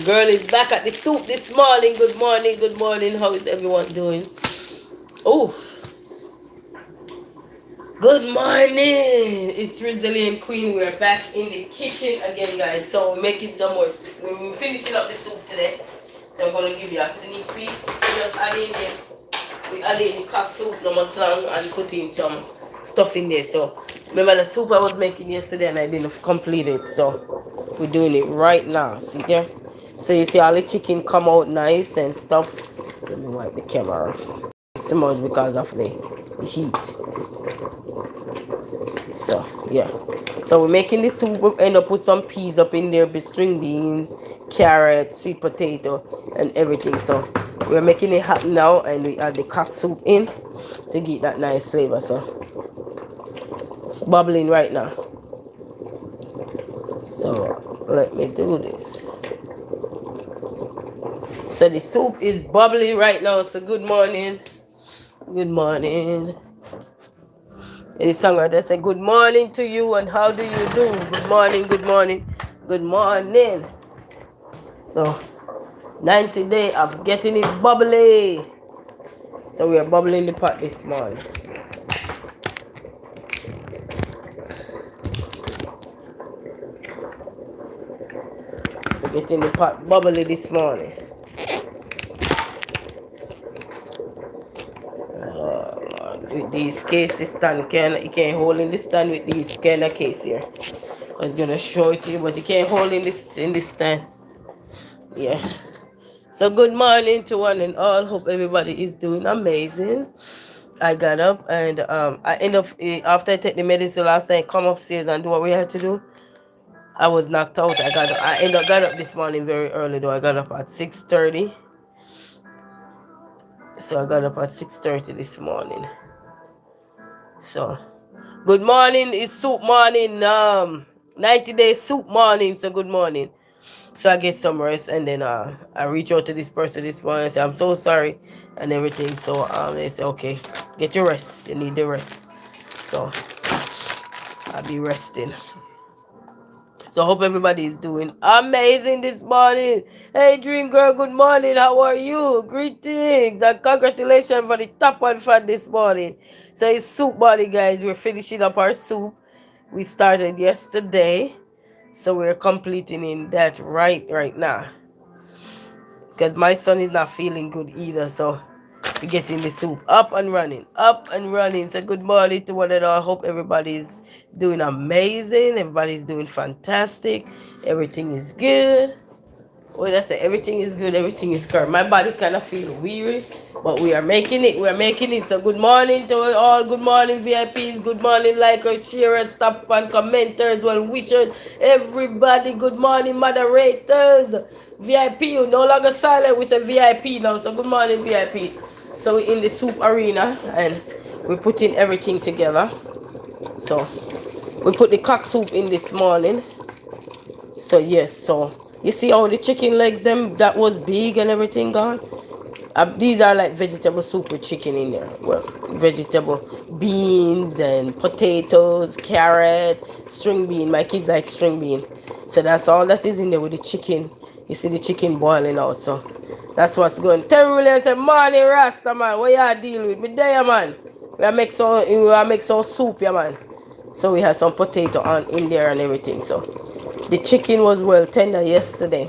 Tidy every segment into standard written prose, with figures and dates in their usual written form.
Girl is back at the soup this morning. Good morning, good morning. How is everyone doing? Oh, good morning. It's Resilient Queen. We're back in the kitchen again, guys. So we're making some more. We're finishing up the soup today. So I'm gonna give you a sneak peek. We add in the cock soup, no much long, and put in some stuff in there. So remember the soup I was making yesterday and I didn't complete it. So we're doing it right now. See there? So you see all the chicken come out nice and stuff. Let me wipe the camera. So much because of the heat. So yeah. So we're making the soup. We end up put some peas up in there, string beans, carrot, sweet potato, and everything. So we're making it hot now, and we add the cock soup in to get that nice flavor. So it's bubbling right now. So let me do this. So the soup is bubbling right now. So good morning. Good morning. This song right there say good morning to you and how do you do? Good morning, good morning, good morning. So 90 days of getting it bubbly. So we are bubbling the pot this morning. We're getting the pot bubbly this morning. With these cases stand, you can't hold in the stand with these kind of case here. I was gonna show it to you, but you can't hold in this stand. Yeah. So good morning to one and all. Hope everybody is doing amazing. I got up and I end up after I take the medicine last night, come upstairs and do what we had to do. I was knocked out. I got up this morning very early though. I got up at 6:30. So I got up at 6:30 this morning. So good morning, it's soup morning. 90 days soup morning. So good morning. So I get some rest and then I reach out to this person this morning and say I'm so sorry and everything. So they say okay, get your rest. You need the rest. So I'll be resting. So I hope everybody is doing amazing this morning. Hey Dream Girl, good morning. How are you? Greetings and congratulations for the top one fan this morning. So it's soup morning, guys. We're finishing up our soup. We started yesterday. So we're completing in that right now. Because my son is not feeling good either. So we're getting the soup up and running. Up and running. So good morning to one and all. I hope everybody's doing amazing. Everybody's doing fantastic. Everything is good. Well, that's it. Everything is good. Everything is correct. My body kind of feel weary, but we are making it. We are making it. So good morning to all. Good morning VIPs. Good morning likers, sharers, top fan commenters, well wishers, everybody. Good morning moderators. VIP, you no longer silent. We say VIP now. So good morning VIP. So we're in the soup arena and we're putting everything together. So we put the cock soup in this morning. So yes, so you see all the chicken legs them that was big and everything gone. These are like vegetable soup with chicken in there. Well, vegetable beans and potatoes, carrot, string bean. My kids like string bean, so that's all that is in there with the chicken. You see the chicken boiling out, so that's what's going. Terry Williams said, "Morning, Rasta man, what y'all deal with me there, man? We are make some soup, yeah, man." So we had some potato on in there and everything. So the chicken was well tender yesterday.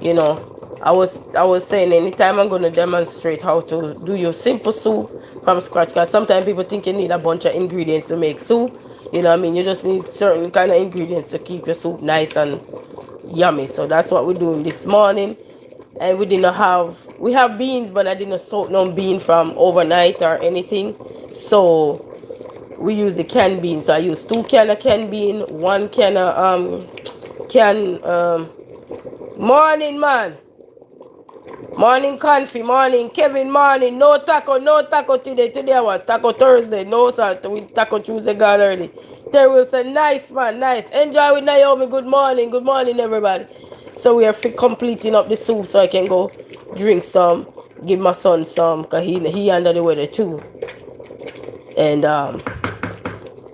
You know, I was saying anytime I'm gonna demonstrate how to do your simple soup from scratch, because sometimes people think you need a bunch of ingredients to make soup. You know what I mean? You just need certain kind of ingredients to keep your soup nice and yummy. So that's what we're doing this morning. And we have beans, but I didn't soak no bean from overnight or anything. So we use the canned beans. So I use 2 cans of canned bean, 1 can of morning man. Morning Confi, morning Kevin, morning. No taco today. Today what? Taco Thursday. No sir, we Taco Tuesday gone already. Terry will say, nice man, nice. Enjoy with Naomi. Good morning everybody. So we are completing up the soup so I can go drink some, give my son some, cause he under the weather too. And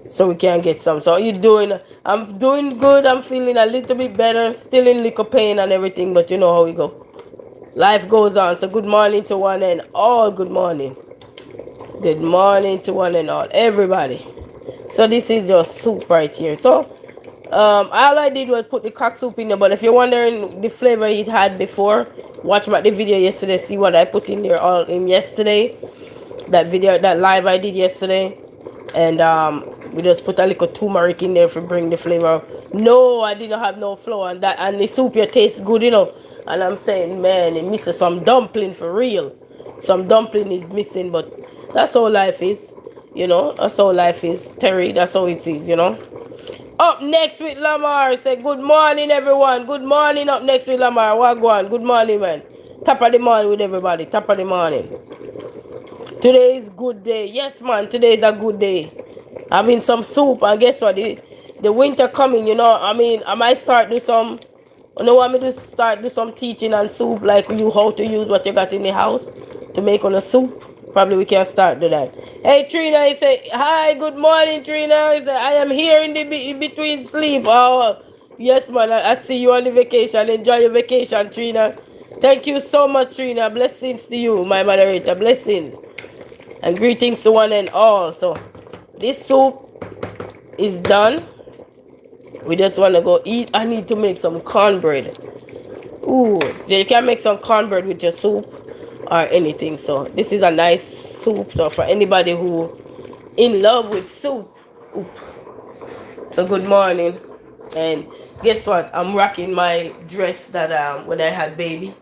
so we can get some. So how you doing? I'm doing good. I'm feeling a little bit better. Still in little pain and everything, but you know how we go. Life goes on. So good morning to one and all. Good morning. Good morning to one and all. Everybody. So this is your soup right here. So all I did was put the cock soup in there. But if you're wondering the flavor it had before, watch back the video yesterday. See what I put in there all in yesterday. That video, that live I did yesterday. And we just put a little turmeric in there for bring the flavor. No, I didn't have no flour and that, and the soup here tastes good, you know. And I'm saying, man, it misses some dumpling for real. Some dumpling is missing, but that's how life is, you know. That's how life is, Terry. That's how it is, you know. Up next with Lamar. Say good morning, everyone. Good morning. Up next with Lamar. What go on? Good morning, man. Top of the morning with everybody. Top of the morning. Today is good day. Yes, man. Today is a good day. Having some soup, and guess what? The winter coming, you know. I mean, I might start do some. You know, want me to start do some teaching on soup, like you how to use what you got in the house to make on a soup. Probably we can start do that. Hey Trina, he say hi. Good morning, Trina. He say I am here in the in between sleep. Oh, yes, man. I see you on the vacation. Enjoy your vacation, Trina. Thank you so much, Trina. Blessings to you, my moderator. Blessings. And greetings to one and all. So this soup is done. We just want to go eat. I need to make some cornbread. Ooh, so you can make some cornbread with your soup or anything. So this is a nice soup. So for anybody who in love with soup. Oop. So good morning. And guess what? I'm rocking my dress that when I had baby.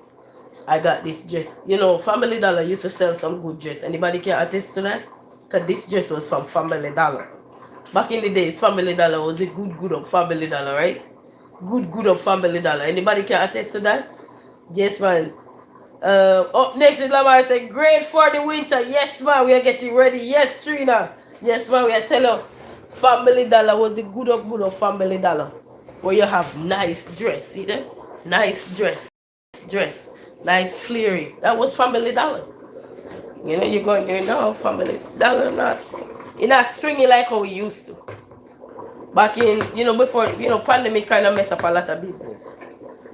I got this dress. You know, Family Dollar used to sell some good dress. Anybody can attest to that? Because this dress was from Family Dollar. Back in the days, Family Dollar was a good up Family Dollar, right? Good up Family Dollar. Anybody can attest to that? Yes, man. Up next is Lamar. Say, great for the winter. Yes, man. We are getting ready. Yes, Trina. Yes, man. We are telling you, Family Dollar was a good up Family Dollar. Where you have nice dress. See that? Nice dress. Nice flary. That was Family Dollar. You know, you're going there now, Family Dollar, not. You're not stringy like how we used to. Back in, you know, before, you know, pandemic kind of mess up a lot of business.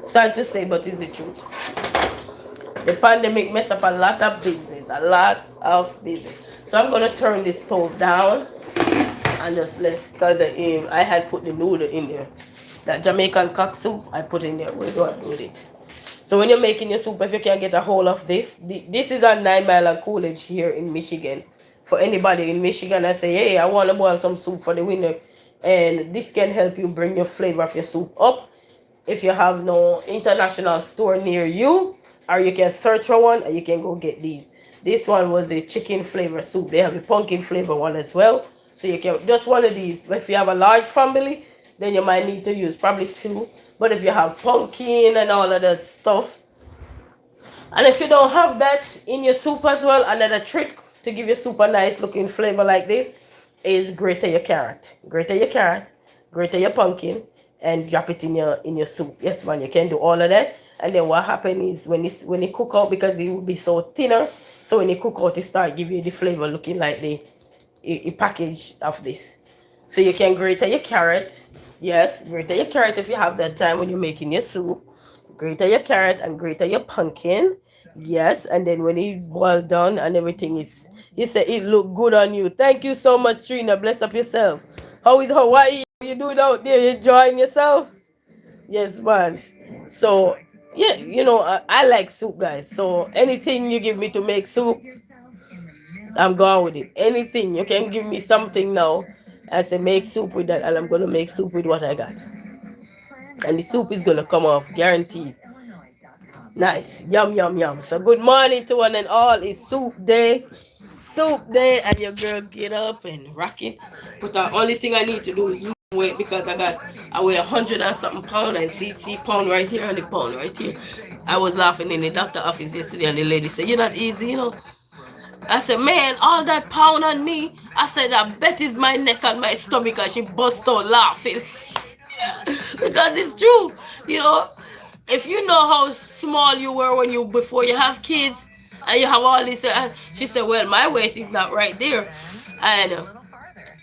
Sad to say, but it's the truth. The pandemic messed up a lot of business. So I'm going to turn this stove down and just let, because I had put the noodle in there. That Jamaican cock soup, I put in there. We're going to do with it. So when you're making your soup, if you can get a hold of this, this is on 9 Mile and Coolidge here in Michigan. For anybody in Michigan, I say, hey, I want to boil some soup for the winter. And this can help you bring your flavor of your soup up. If you have no international store near you, or you can search for one and you can go get these. This one was a chicken flavor soup. They have a pumpkin flavor one as well. So you can just one of these. If you have a large family, then you might need to use probably two. But if you have pumpkin and all of that stuff, and if you don't have that in your soup as well, another trick to give your soup a nice looking flavor like this is grate your carrot. Grate your pumpkin, and drop it in your soup. Yes, man, you can do all of that. And then what happens is when it cook out, because it will be so thinner, so when it cook out, it start giving you the flavor looking like the package of this. So you can grate your carrot. Yes, grate your carrot if you have that time when you're making your soup. Grate your carrot and grate your pumpkin. Yes, and then when it boils down and everything is, you say it look good on you. Thank you so much, Trina. Bless up yourself. How is Hawaii? How you doing out there? You enjoying yourself? Yes, man. So yeah, you know, I like soup, guys. So anything you give me to make soup, I'm going with it. Anything you can give me something now, I say make soup with that, and I'm gonna make soup with what I got, and the soup is gonna come off, guaranteed. Nice, yum yum yum. So good morning to one and all. It's soup day, and your girl get up and rock it. But the only thing I need to do is lose weight, because I weigh 100 and something pound, and see pound right here and the pound right here. I was laughing in the doctor office yesterday, and the lady said, "You're not easy, you know." I said, "Man, all that pound on me." I said, "I bet it's my neck and my stomach," and she bust out laughing. Because it's true, you know. If you know how small you were when you before you have kids, and you have all this, she said, "Well, my weight is not right there," and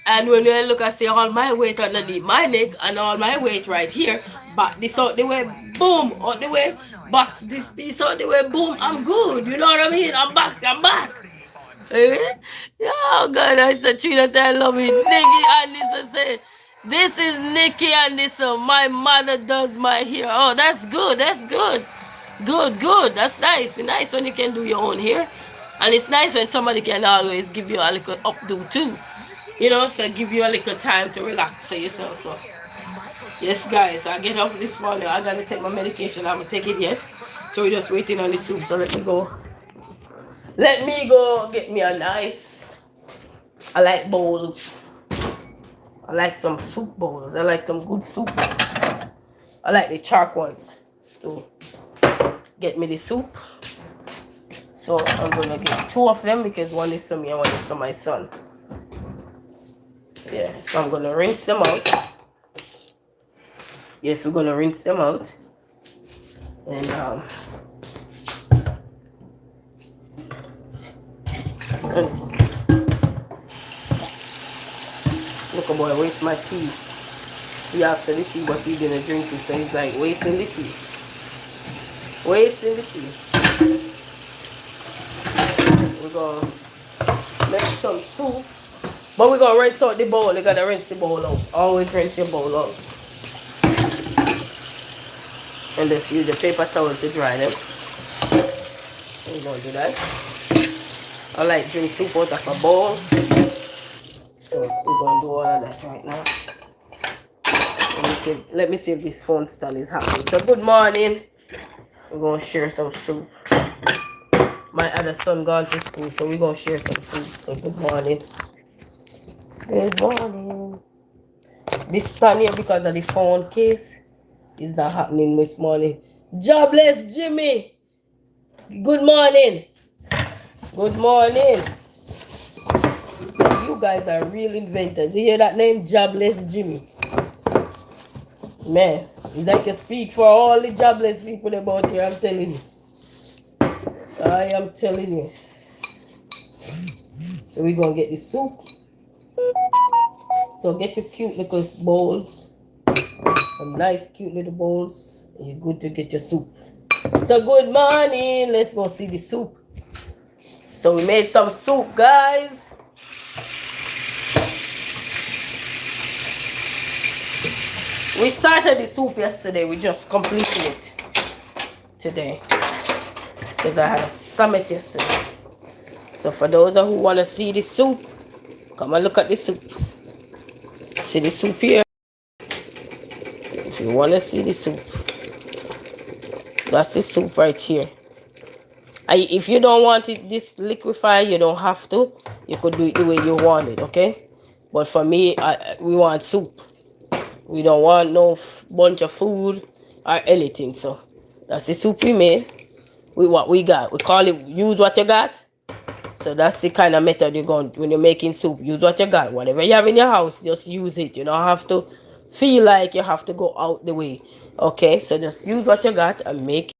And when you look, I see all my weight underneath my neck and all my weight right here. Back this out the way, boom, out the way. Back this piece out the way, boom. I'm good. You know what I mean? I'm back. I'm back. Eh? Yeah, oh God, I said, Trina said, I love it. Nikki and this said, this is Nikki and this my mother does my hair. Oh, that's good. That's good. Good, good. That's nice. It's nice when you can do your own hair. And it's nice when somebody can always give you a little updo too. You know, so give you a little time to relax so yourself. So yes guys, I get up this morning. I gotta take my medication. I haven't taken it yet. So we're just waiting on the soup. So let me go. Let me go get me a nice. I like bowls. I like some soup bowls. I like some good soup. I like the sharp ones. So get me the soup. So I'm gonna get 2 of them because one is for me and one is for my son. Yeah, so I'm gonna rinse them out. Yes, we're gonna rinse them out. And look a boy waste my tea. He after the tea, but he didn't drink it, so he's like wasting the tea. Wasting the tea. We're gonna make some soup. But we're gonna rinse out the bowl. You gotta rinse the bowl out. Always rinse your bowl out. And just use the paper towel to dry them. We're gonna do that. I like drink soup out of a bowl. So we're gonna do all of that right now. Let me see if this phone stand is happening. So good morning. We're gonna share some soup. My other son gone to school, so we're gonna share some soup. So good morning. Good morning. This stand here because of the phone case is not happening this morning. Jobless Jimmy. Good morning. Good morning. You guys are real inventors. You hear that name? Jobless Jimmy. Man, it's like you speak for all the jobless people about here, I'm telling you. I am telling you. So we're going to get the soup. So get your cute little bowls. Some nice cute little bowls. And you're good to get your soup. So good morning. Let's go see the soup. So we made some soup, guys. We started the soup yesterday. We just completed it today. Because I had a summit yesterday. So for those who want to see the soup, come and look at the soup. See the soup here? If you want to see the soup, that's the soup right here. If you don't want it this liquefied, you don't have to. You could do it the way you want it, okay? But for me, we want soup. We don't want no bunch of food or anything. So that's the soup we made. What we got. We call it use what you got. So that's the kind of method you're going when you're making soup. Use what you got. Whatever you have in your house, just use it. You don't have to feel like you have to go out the way. Okay, so just use what you got and make it.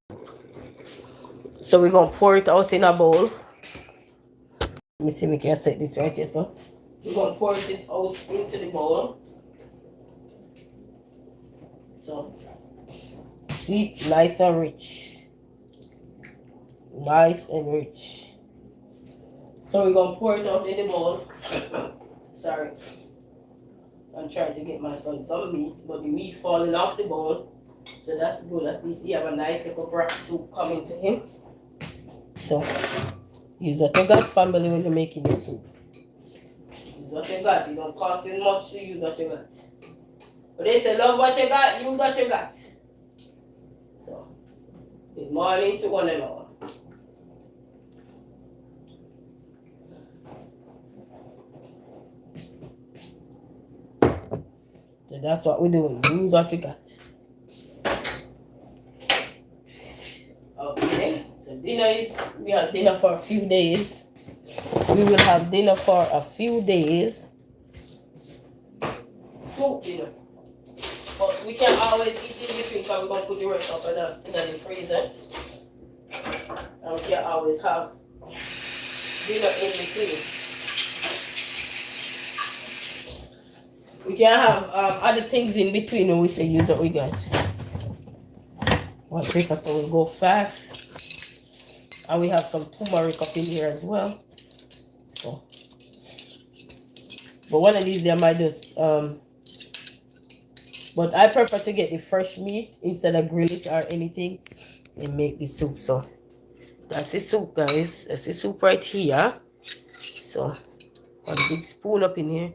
So we're going to pour it out in a bowl. Let me see if we can set this right here. So we're going to pour it out into the bowl. So see, nice and rich. Nice and rich. So we're going to pour it out in the bowl. Sorry. I'm trying to get my son some meat, but the meat falling off the bone. So that's good. At least he have a nice little broth soup coming to him. So use what you got, family, when you're making your soup. Use what you got. It don't cost you much to use what you got. But they say love what you got, use what you got. So good morning to one and all. So that's what we're doing. Use what you got. Okay. So dinner is, we have dinner for a few days. We will have dinner for a few days. Soup dinner. But we can always eat in between because we're going to put the rest up in the freezer. And we can always have dinner in between. We can have other things in between when we say use what we got. One paper towel go fast. And we have some turmeric up in here as well. So, but one of these I might just but I prefer to get the fresh meat instead of grill it or anything and make the soup. So that's the soup, guys. That's the soup right here. So one big spoon up in here,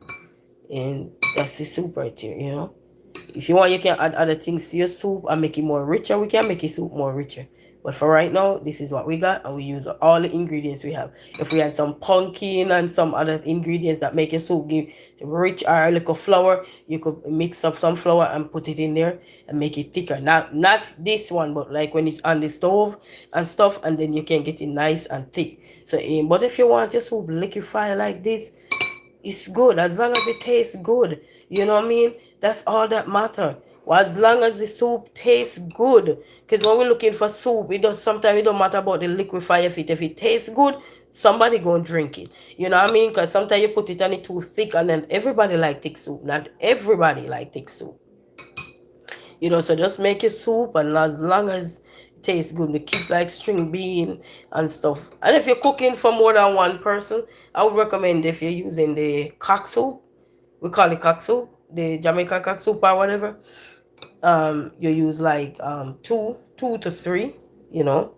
and that's the soup right here, you know. If you want, you can add other things to your soup and make it more richer. We can make your soup more richer. But for right now, this is what we got, and we use all the ingredients we have. If we had some pumpkin and some other ingredients that make your soup give rich or a little flour, you could mix up some flour and put it in there and make it thicker. Not this one, but like when it's on the stove and stuff, and then you can get it nice and thick. So, but if you want your soup liquefy like this, it's good as long as it tastes good. You know what I mean? That's all that matter. Well, as long as the soup tastes good. Because when we're looking for soup, it does sometimes it don't matter about the liquefy of it. If it tastes good, somebody gonna drink it. You know what I mean? Because sometimes you put it on it too thick, and then everybody like thick soup. Not everybody like thick soup. You know, so just make your soup, and as long as it tastes good, we keep like string bean and stuff. And if you're cooking for more than one person, I would recommend if you're using the cock soup, we call it cock soup, the Jamaican cock soup or whatever. You use like two to three, you know,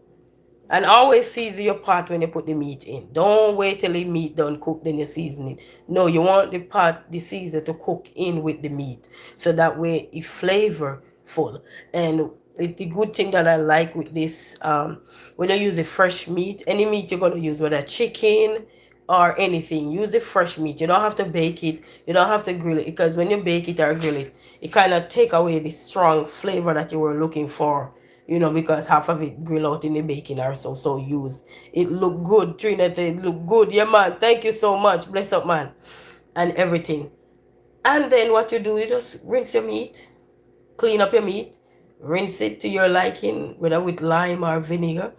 and always season your pot when you put the meat in. Don't wait till the meat done cook, then you season it. No, you want the pot, the season to cook in with the meat. So that way it's flavorful. And the good thing that I like with this, when you use the fresh meat, any meat you're gonna use, whether chicken or anything, use the fresh meat. You don't have to bake it, you don't have to grill it, because when you bake it or grill it, it kind of take away the strong flavor that you were looking for, you know, because half of it grill out in the baking or so used. It look good, Trinity. It look good. Yeah, man. Thank you so much. Bless up, man. And everything. And then what you do, you just rinse your meat, clean up your meat, rinse it to your liking, whether with lime or vinegar.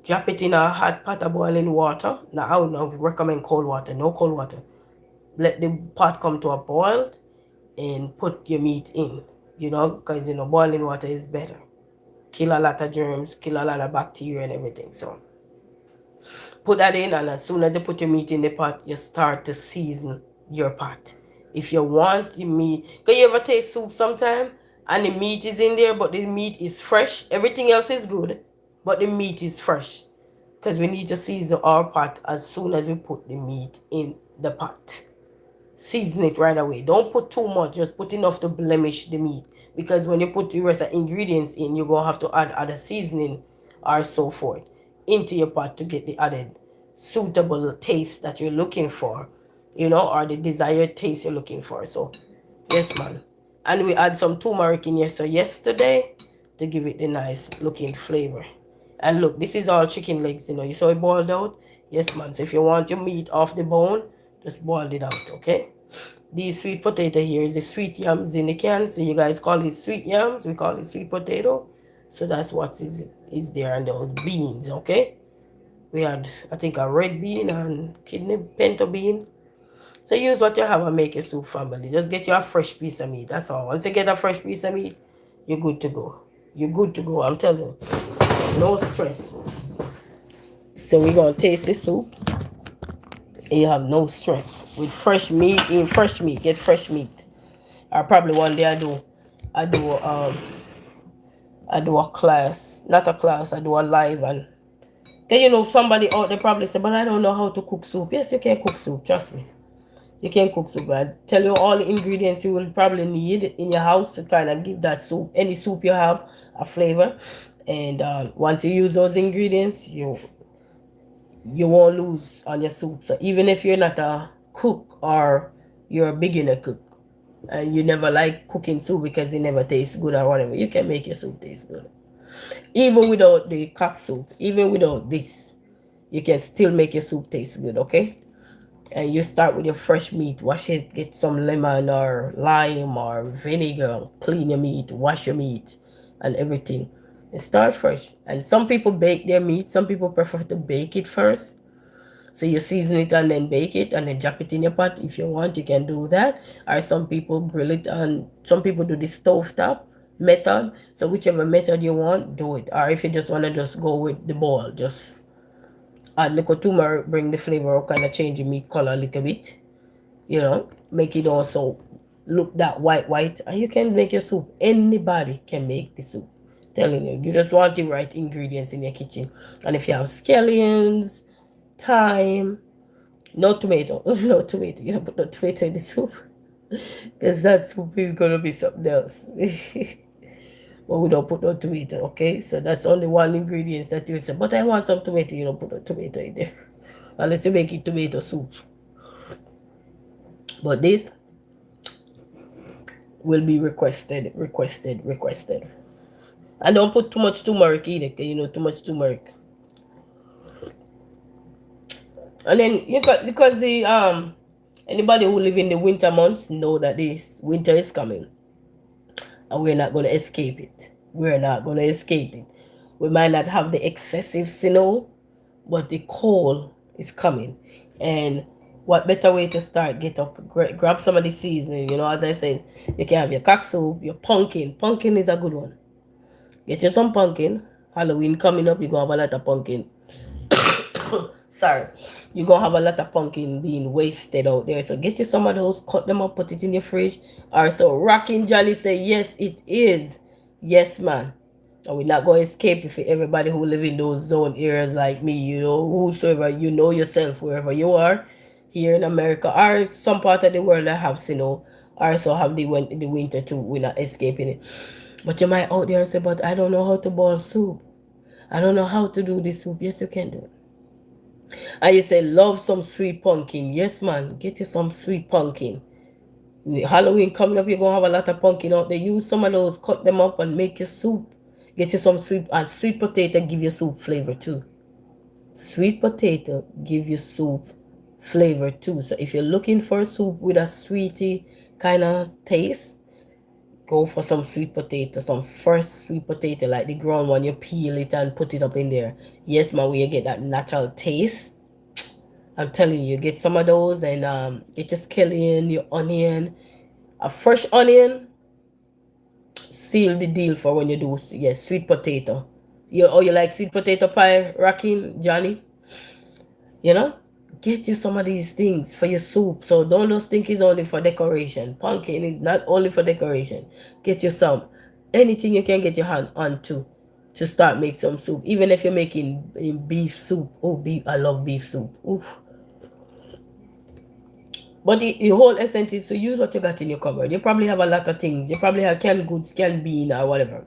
Drop it in a hot pot of boiling water. Now, I would not recommend cold water. No cold water. Let the pot come to a boil and put your meat in, you know, because, you know, boiling water is better. Kill a lot of germs, kill a lot of bacteria and everything. So put that in, and as soon as you put your meat in the pot, you start to season your pot. If you want the meat, can you ever taste soup sometime and the meat is in there, but the meat is fresh? Everything else is good, but the meat is fresh. Because we need to season our pot as soon as we put the meat in the pot. Season it right away. Don't put too much, just put enough to blemish the meat. Because when you put the rest of ingredients in, you're going to have to add other seasoning or so forth into your pot to get the added suitable taste that you're looking for, you know, or the desired taste you're looking for. So, yes, man. And we add some turmeric in here. So, yesterday, to give it the nice looking flavor. And look, this is all chicken legs, you know. You saw it boiled out? Yes, man. So, if you want your meat off the bone, just boil it out, okay? These sweet potato here is the sweet yams in the can. So you guys call it sweet yams. We call it sweet potato. So that's what is there. And those beans, okay? We had, I think, a red bean and kidney pinto bean. So use what you have and make your soup, family. Just get you a fresh piece of meat. That's all. Once you get a fresh piece of meat, you're good to go. You're good to go. I'm telling you. No stress. So we're going to taste the soup. You have no stress. With fresh meat, get fresh meat. Or probably one day I do I do a class, not a class, I do a live. And then, you know, somebody out there probably say, but I don't know how to cook soup. Yes, you can cook soup, trust me. You can cook soup. I tell you all the ingredients you will probably need in your house to kind of give that soup, any soup you have, a flavor. And once you use those ingredients, you won't lose on your soup. So even if you're not a cook or you're a beginner cook and you never like cooking soup because it never tastes good or whatever, you can make your soup taste good. Even without the cock soup, even without this, you can still make your soup taste good, okay? And you start with your fresh meat, wash it, get some lemon or lime or vinegar, clean your meat, wash your meat and everything. And start fresh. And some people bake their meat, some people prefer to bake it first. So you season it and then bake it and then drop it in your pot. If you want, you can do that. Or some people grill it, and some people do the stove top method. So whichever method you want, do it. Or if you just want to just go with the boil, just add little turmeric, bring the flavor up, kind of change the meat color a little bit. Make it also look that white, and you can make your soup. Anybody can make the soup. Telling you, you just want the right ingredients in your kitchen. And if you have scallions, thyme, no tomato, no tomato, you don't put no tomato in the soup, because that soup is gonna be something else. But we don't put no tomato, okay? So that's only one ingredient that you say, but I want some tomato. You don't put no tomato in there unless you make it tomato soup. But this will be requested. And don't put too much turmeric either, because too much turmeric. And then you got, because the anybody who live in the winter months know that this winter is coming, and we're not gonna escape it. We might not have the excessive snow, but the cold is coming. And what better way to start? Get up, grab some of the seasoning. As I said, you can have your cock soup, your pumpkin. Pumpkin is a good one. Get you some pumpkin. Halloween coming up, you're gonna have a lot of pumpkin. Sorry. You're gonna have a lot of pumpkin being wasted out there. So get you some of those, cut them up, put it in your fridge. Alright, so Rockin' Johnny say yes, it is. Yes, man. And we're not going to escape if everybody who live in those zone areas like me, whosoever, yourself, wherever you are, here in America, or some part of the world that have snow, or so have the winter too. We're not escaping it. But you might out there and say, but I don't know how to boil soup. I don't know how to do this soup. Yes, you can do it. And you say, love some sweet pumpkin. Yes, man, get you some sweet pumpkin. With Halloween coming up, you're going to have a lot of pumpkin out there. Use some of those, cut them up and make your soup. Get you some sweet potato give you soup flavor too. Sweet potato give you soup flavor too. So if you're looking for a soup with a sweetie kind of taste, go for some sweet potato, some fresh sweet potato, like the ground one. You peel it and put it up in there. Yes, man, where you get that natural taste. I'm telling you, get some of those, and get your scallion, your onion, a fresh onion. Seal the deal for when you do, yes, sweet potato. You like sweet potato pie, Rockin' Johnny? Get you some of these things for your soup. So don't just think it's only for decoration. Pumpkin is not only for decoration. Get you some. Anything you can get your hand onto to start make some soup. Even if you're making beef soup. Oh, beef! I love beef soup. Oof. But the whole essence is to use what you got in your cupboard. You probably have a lot of things. You probably have canned goods, canned bean, or whatever.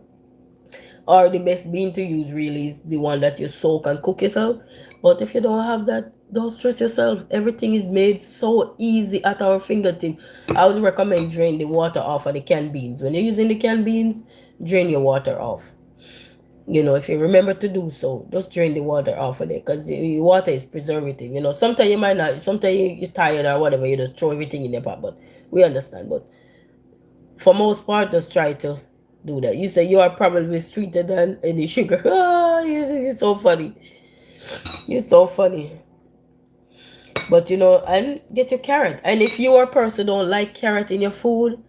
Or the best bean to use really is the one that you soak and cook yourself. But if you don't have that, don't stress yourself. Everything is made so easy at our fingertip. I would recommend drain the water off of the canned beans. When you're using the canned beans, drain your water off. If you remember to do so, just drain the water off of it, because the water is preservative. Sometimes you might not, sometimes you're tired or whatever, you just throw everything in the pot. But we understand. But for most part, just try to do that. You say you are probably sweeter than any sugar. You're so funny. You're so funny. But and get your carrot. And if you are a person who don't like carrot in your food,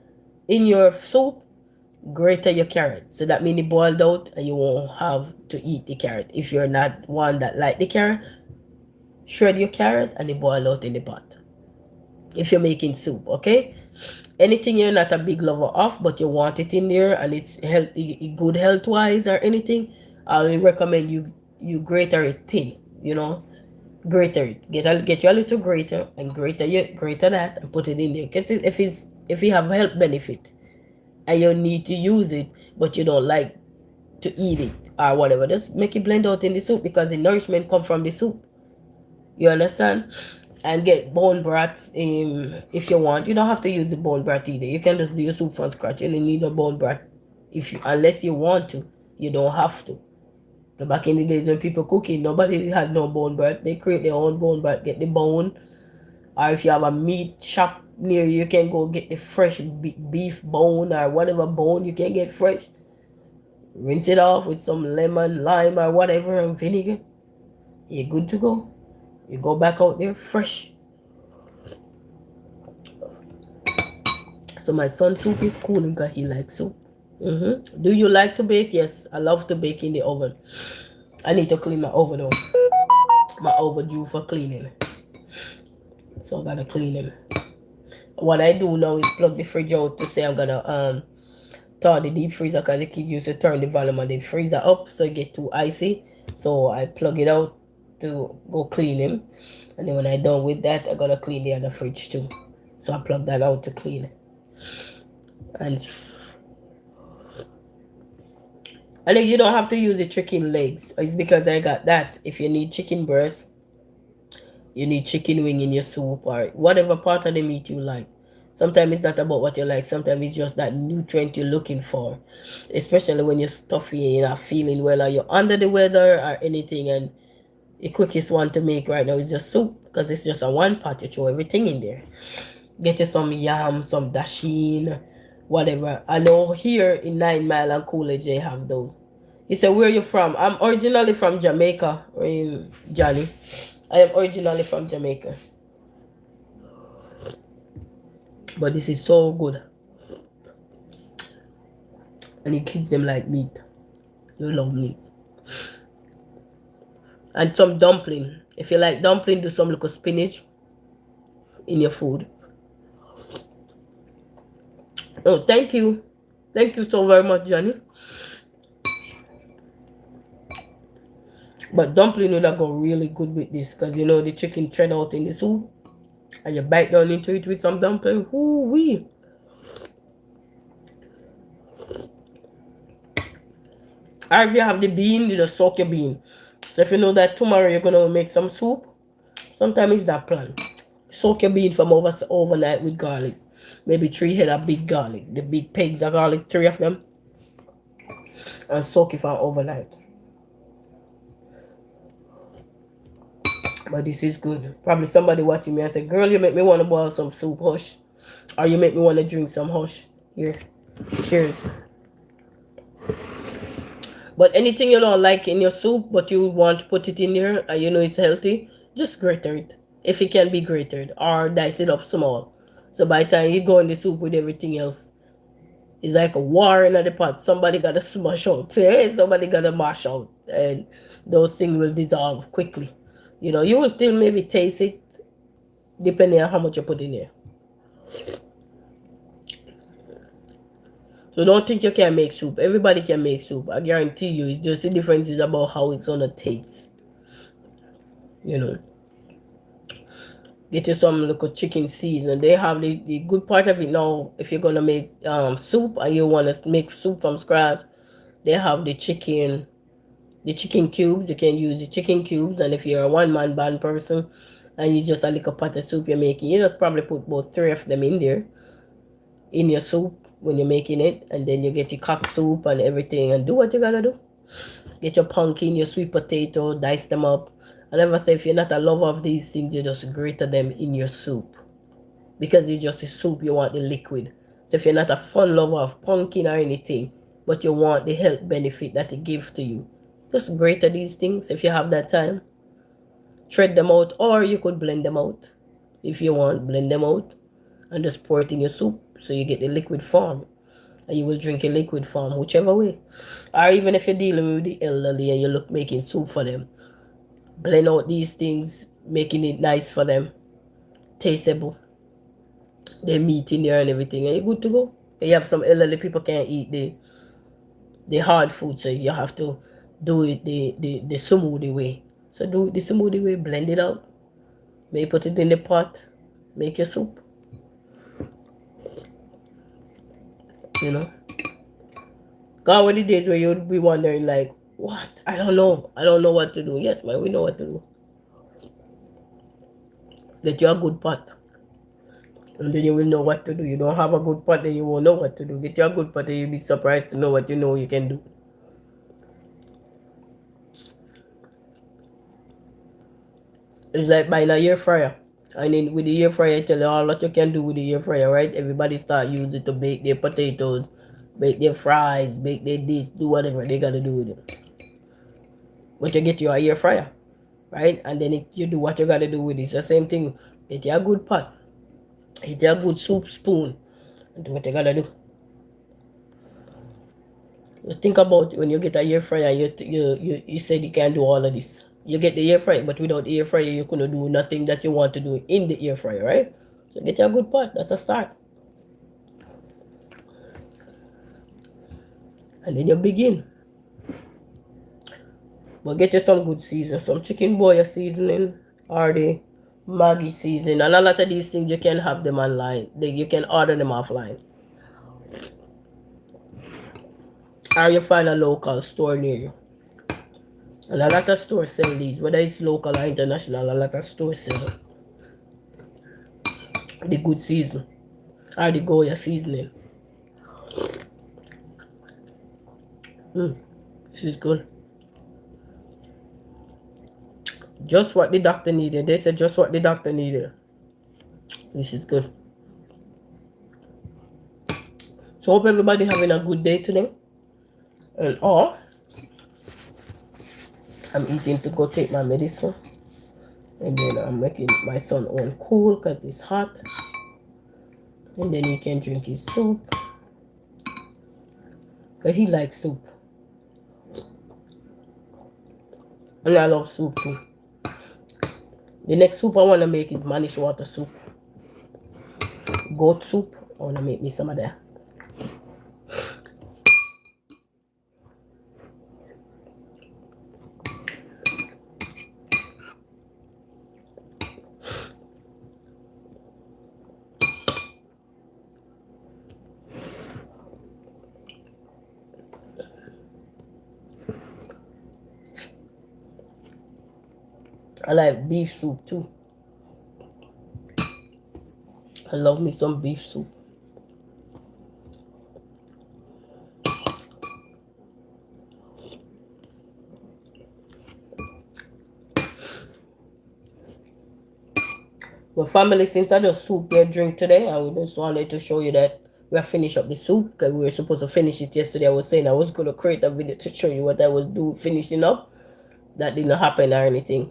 in your soup, grate your carrot. So that means it boiled out and you won't have to eat the carrot. If you're not one that like the carrot, shred your carrot and it boil out in the pot. If you're making soup, okay? Anything you're not a big lover of, but you want it in there and it's healthy, good health wise or anything, I'll recommend you grater it thin. Grater it. Get you a little grater and grater that and put it in there. Because if you have health benefit and you need to use it, but you don't like to eat it or whatever, just make it blend out in the soup, because the nourishment come from the soup. You understand? And get bone broth if you want. You don't have to use the bone broth either. You can just do your soup from scratch. You don't need a bone broth unless you want to. You don't have to. Back in the days when people cooking, nobody had no bone broth. They create their own bone broth. Get the bone, or if you have a meat shop near you, you can go get the fresh beef bone or whatever bone you can get fresh. Rinse it off with some lemon, lime, or whatever, and vinegar. You're good to go. You go back out there fresh. So my son's soup is cooling because he likes soup. Do you like to bake? Yes, I love to bake in the oven. I need to clean my oven though. My oven due for cleaning. So I gotta clean them. What I do now is plug the fridge out to say I'm gonna thaw the deep freezer because the kids used to turn the volume of the freezer up so it get too icy. So I plug it out to go clean him. And then when I done with that, I'm gonna clean the other fridge too. So I plug that out to clean. And I think you don't have to use the chicken legs. It's because I got that. If you need chicken breast, you need chicken wing in your soup or whatever part of the meat you like. Sometimes it's not about what you like. Sometimes it's just that nutrient you're looking for. Especially when you're stuffy and you're not feeling well or you're under the weather or anything. And the quickest one to make right now is just soup because it's just a one pot. You throw everything in there. Get you some yam, some dasheen, whatever. I know here in 9 Mile and Coolidge they have those. He said, where are you from? I'm originally from Jamaica, Johnny. I am originally from Jamaica. But this is so good. And the kids them like meat. They love meat. And some dumpling. If you like dumpling, do some little spinach in your food. Oh, thank you. Thank you so very much, Johnny. But dumpling would go really good with this because you know the chicken thread out in the soup. And you bite down into it with some dumpling. Ooh-wee. Or if you have the bean, you just soak your bean. So if you know that tomorrow you're gonna make some soup, sometimes it's that plan. Soak your bean from overnight with garlic. Maybe 3 head of big garlic. The big pegs of garlic, 3 of them. And soak it for overnight. But this is good. Probably somebody watching me and say, girl, you make me want to boil some soup, hush. Or you make me want to drink some, hush. Here. Cheers. But anything you don't like in your soup, but you want to put it in there and you know it's healthy, just grate it. If it can be grated. Or dice it up small. So by the time you go in the soup with everything else, it's like a war in the pot. Somebody got to smash out. Hey, somebody got to mash out. And those things will dissolve quickly. You know, you will still maybe taste it depending on how much you put in there. So don't think you can make soup. Everybody can make soup. I guarantee you. It's just the difference is about how it's gonna taste. You know. Get you some little chicken seeds, and they have the good part of it now. If you're gonna make soup and you wanna make soup from scratch, they have the chicken cubes. You can use the chicken cubes, and if you're a one-man band person and you just a little pot of soup you're making, you just probably put about 3 of them in there in your soup when you're making it, and then you get your cock soup and everything and do what you gotta do. Get your pumpkin, your sweet potato, dice them up. I never say if you're not a lover of these things, you just grate them in your soup. Because it's just a soup, you want the liquid. So if you're not a fun lover of pumpkin or anything, but you want the health benefit that it gives to you, just grate these things if you have that time. Shred them out, or you could blend them out. If you want, blend them out and just pour it in your soup so you get the liquid form. And you will drink a liquid form, whichever way. Or even if you're dealing with the elderly and you look making soup for them, blend out these things, making it nice for them, tasteable. They meat in there and everything, and you're good to go. You have some elderly people can't eat the hard food, so you have to do it the smoothie way. So do it the smoothie way, blend it out, maybe put it in the pot, make your soup. You know? Gone were the days where you would be wondering like, what? I don't know what to do. Yes, man, we know what to do. Get you a good pot. And then you will know what to do. You don't have a good pot, then you won't know what to do. Get you a good pot and you'll be surprised to know what you know you can do. It's like buying a air fryer. And then with the air fryer, I tell you all what you can do with the air fryer, right? Everybody start using it to bake their potatoes, bake their fries, bake their this, do whatever they gotta do with it. But you get your air fryer. right? And then you do what you gotta do with it. So same thing. Get your good pot, get your good soup spoon, and do what you gotta do. Just think about when you get a air fryer. You said you can do all of this. You get the air fryer, but without air fryer, you couldn't do nothing that you want to do in the air fryer, right? So get your good pot. That's a start. And then you begin. But get you some good season, some chicken boya seasoning, or the Maggi seasoning, and a lot of these things you can have them online. You can order them offline, or you find a local store near you. And a lot of stores sell these, whether it's local or international. A lot of stores sell the good season or the Goya seasoning. This is good. Just what the doctor needed. They said just what the doctor needed. This is good. So hope everybody having a good day today. And I'm eating to go take my medicine. And then I'm making my son own cool because it's hot. And then he can drink his soup. Because he likes soup. And I love soup too. The next soup I want to make is manish water soup. Goat soup. I want to make me some of that. I like beef soup too. I love me some beef soup. Well, family, since I just soup their drink today, I just wanted to show you that we have finished up the soup because we were supposed to finish it yesterday. I was saying I was going to create a video to show you what I was doing finishing up. That didn't happen or anything.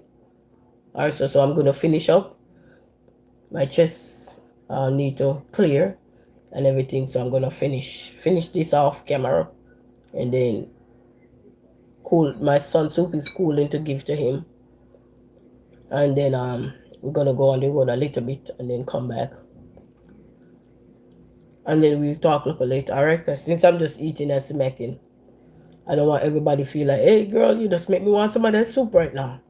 Also, so I'm going to finish up. My chest need to clear and everything. So I'm going to finish this off camera. And then cool. My son's soup is cooling to give to him. And then we're going to go on the road a little bit and then come back. And then we'll talk a little later, alright? Because since I'm just eating and smacking, I don't want everybody to feel like, hey girl, you just make me want some of that soup right now.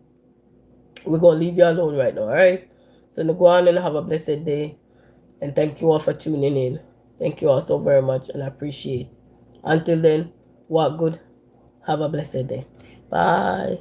We're going to leave you alone right now, alright? So now go on and have a blessed day. And thank you all for tuning in. Thank you all so very much and I appreciate it. Until then, walk good. Have a blessed day. Bye.